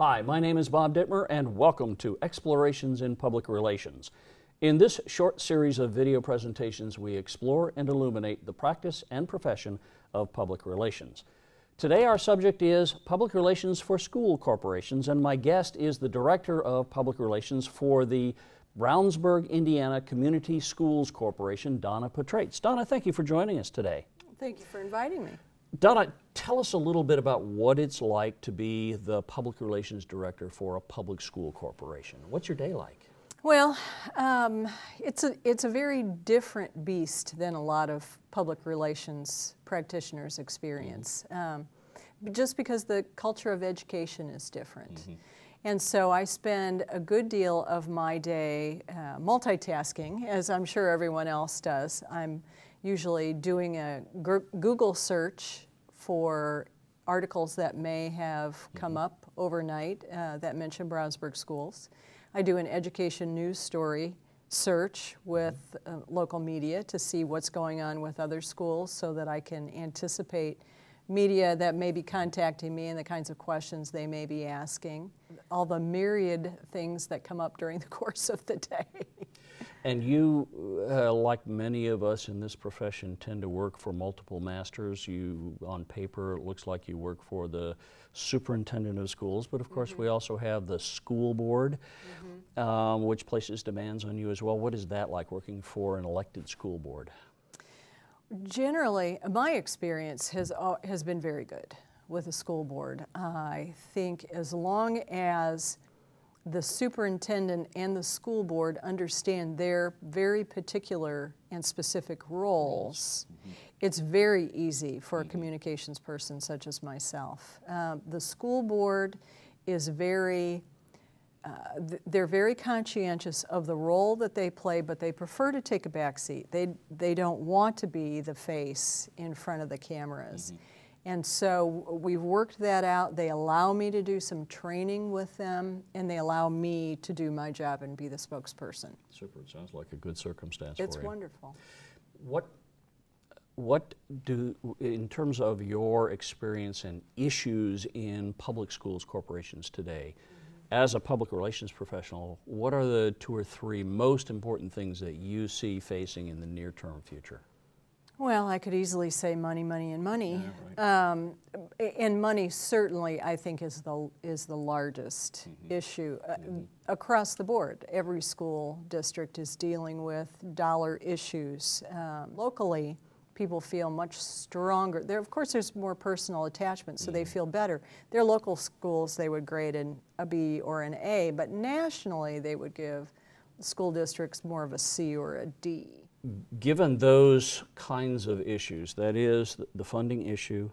Hi, my name is Bob Dittmer, and welcome to Explorations in Public Relations. In this short series of video presentations, we explore and illuminate the practice and profession of public relations. Today our subject is public relations for school corporations, and my guest is the Director of Public Relations for the Brownsburg, Indiana Community Schools Corporation, Donna Petraits. Donna, thank you for joining us today. Thank you for inviting me. Donna, tell us a little bit about what it's like to be the Public Relations Director for a public school corporation. What's your day like? Well, it's a very different beast than a lot of public relations practitioners experience, just because the culture of education is different. And so I spend a good deal of my day multitasking, as I'm sure everyone else does. I'm usually doing a Google search for articles that may have come up overnight that mention Brownsburg schools. I do an education news story search with local media to see what's going on with other schools so that I can anticipate media that may be contacting me and the kinds of questions they may be asking. All the myriad things that come up during the course of the day. And you, like many of us in this profession, tend to work for multiple masters. You, on paper, it looks like you work for the superintendent of schools, but of course we also have the school board, which places demands on you as well. What is that like, working for an elected school board? Generally, my experience has been very good with the school board. I think as long as the superintendent and the school board understand their very particular and specific roles, it's very easy for a communications person such as myself. The school board is they're very conscientious of the role that they play, but they prefer to take a back seat. They don't want to be the face in front of the cameras. And so we've worked that out. They allow me to do some training with them, and they allow me to do my job and be the spokesperson. Super. It sounds like a good circumstance for you. It's wonderful. What do, in terms of your experience and issues in public schools corporations today, as a public relations professional, what are the 2 or 3 most important things that you see facing in the near-term future? Well, I could easily say money, money, and money. Yeah, right. And money certainly, I think, is the largest issue across the board. Every school district is dealing with dollar issues. Locally, people feel much stronger. Of course, there's more personal attachment, so they feel better. Their local schools, they would grade in a B or an A, but nationally, they would give school districts more of a C or a D. Given those kinds of issues, that is the funding issue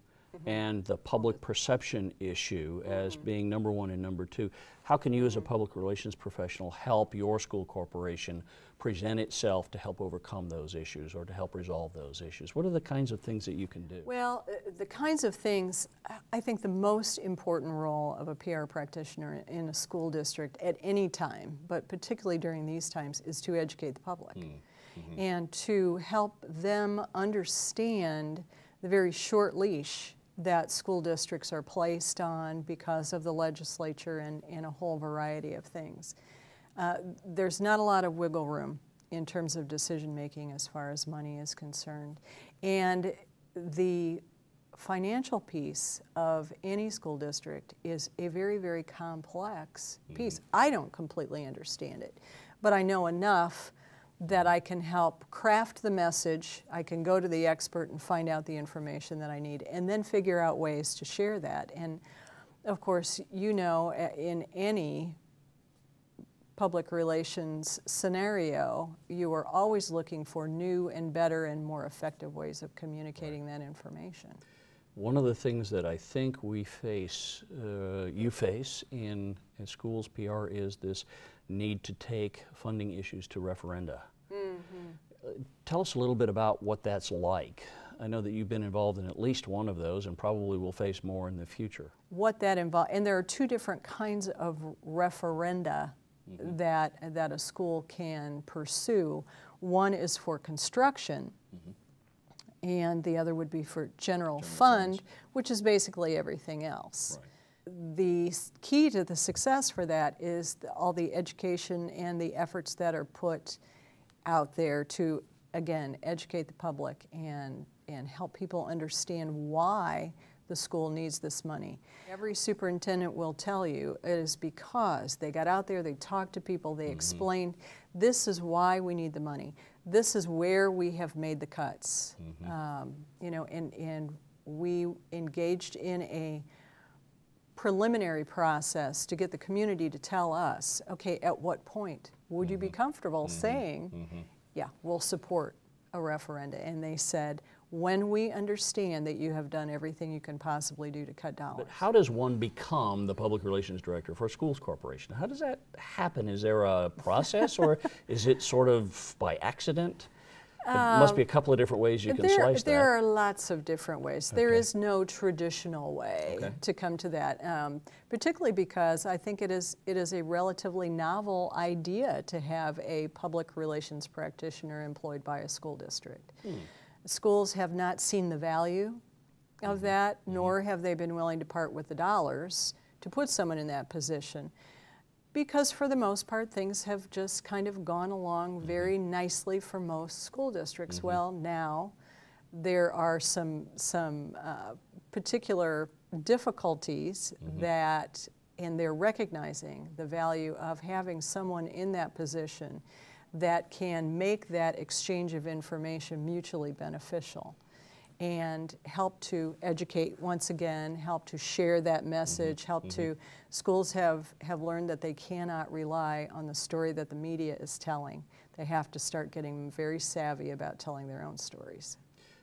and the public perception issue as being number 1 and number 2, how can you as a public relations professional help your school corporation present itself to help overcome those issues or to help resolve those issues? What are the kinds of things that you can do? Well, the kinds of things, I think the most important role of a PR practitioner in a school district at any time, but particularly during these times, is to educate the public. And to help them understand the very short leash that school districts are placed on because of the legislature and a whole variety of things. There's not a lot of wiggle room in terms of decision making as far as money is concerned. And the financial piece of any school district is a very, very complex piece. I don't completely understand it, but I know enough that I can help craft the message. I can go to the expert and find out the information that I need and then figure out ways to share that. And of course, you know, in any public relations scenario, you are always looking for new and better and more effective ways of communicating that information. One of the things that I think we face, you face in schools PR is this need to take funding issues to referenda. Tell us a little bit about what that's like. I know that you've been involved in at least one of those and probably will face more in the future. What that involves, and there are 2 different kinds of referenda that a school can pursue. One is for construction, and the other would be for general fund, which is basically everything else. the key to the success for that is all the education and the efforts that are put out there to, again, educate the public and help people understand why the school needs this money. Every superintendent will tell you it is because they got out there, they talked to people, they explained, this is why we need the money. This is where we have made the cuts. You know, and we engaged in a preliminary process to get the community to tell us, okay, at what point would you be comfortable saying, yeah, we'll support a referenda? And they said, when we understand that you have done everything you can possibly do to cut dollars. But how does one become the public relations director for a schools corporation? How does that happen? Is there a process, or is it sort of by accident? There must be a couple of different ways you can slice that. There are lots of different ways. There is no traditional way to come to that, particularly because I think it is a relatively novel idea to have a public relations practitioner employed by a school district. Schools have not seen the value of that, nor have they been willing to part with the dollars to put someone in that position, because for the most part things have just kind of gone along very nicely for most school districts. Well, now there are some particular difficulties that, and they're recognizing the value of having someone in that position that can make that exchange of information mutually beneficial and help to educate once again, help to share that message, help to, schools have learned that they cannot rely on the story that the media is telling. They have to start getting very savvy about telling their own stories.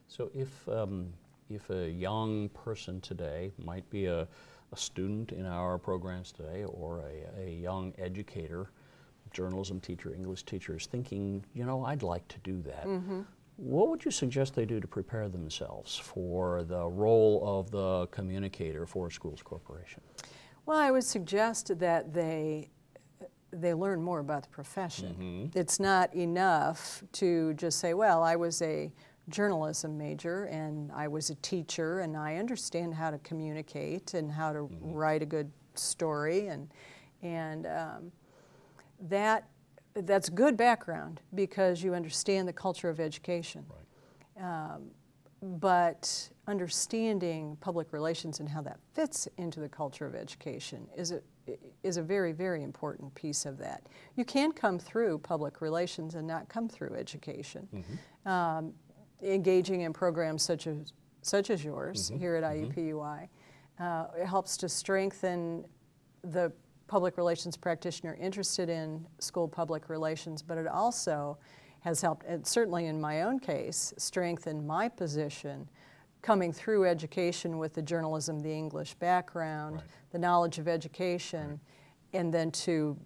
So if a young person today, might be a student in our programs today, or a young educator, journalism teacher, English teacher, is thinking, you know, I'd like to do that. What would you suggest they do to prepare themselves for the role of the communicator for a schools corporation? Well, I would suggest that they learn more about the profession. It's not enough to just say, well, I was a journalism major and I was a teacher and I understand how to communicate and how to write a good story, and that's good background because you understand the culture of education. But understanding public relations and how that fits into the culture of education is a very, very important piece of that. You can come through public relations and not come through education. Engaging in programs such as yours here at IUPUI, it helps to strengthen the public relations practitioner interested in school public relations, but it also has helped, and certainly in my own case, strengthen my position coming through education with the journalism, the English background, the knowledge of education, and then to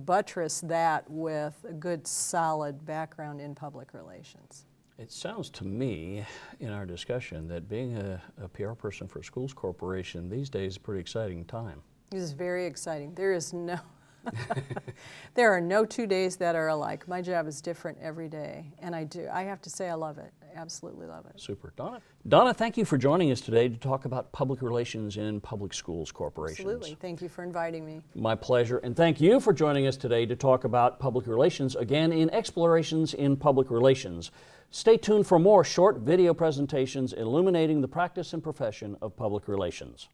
buttress that with a good solid background in public relations. It sounds to me in our discussion that being a PR person for a schools corporation these days is a pretty exciting time. It is very exciting. There is no, there are no 2 days that are alike. My job is different every day, and I have to say I love it. I absolutely love it. Super. Donna, thank you for joining us today to talk about public relations in public schools corporations. Absolutely. Thank you for inviting me. My pleasure. And thank you for joining us today to talk about public relations, again in Explorations in Public Relations. Stay tuned for more short video presentations illuminating the practice and profession of public relations.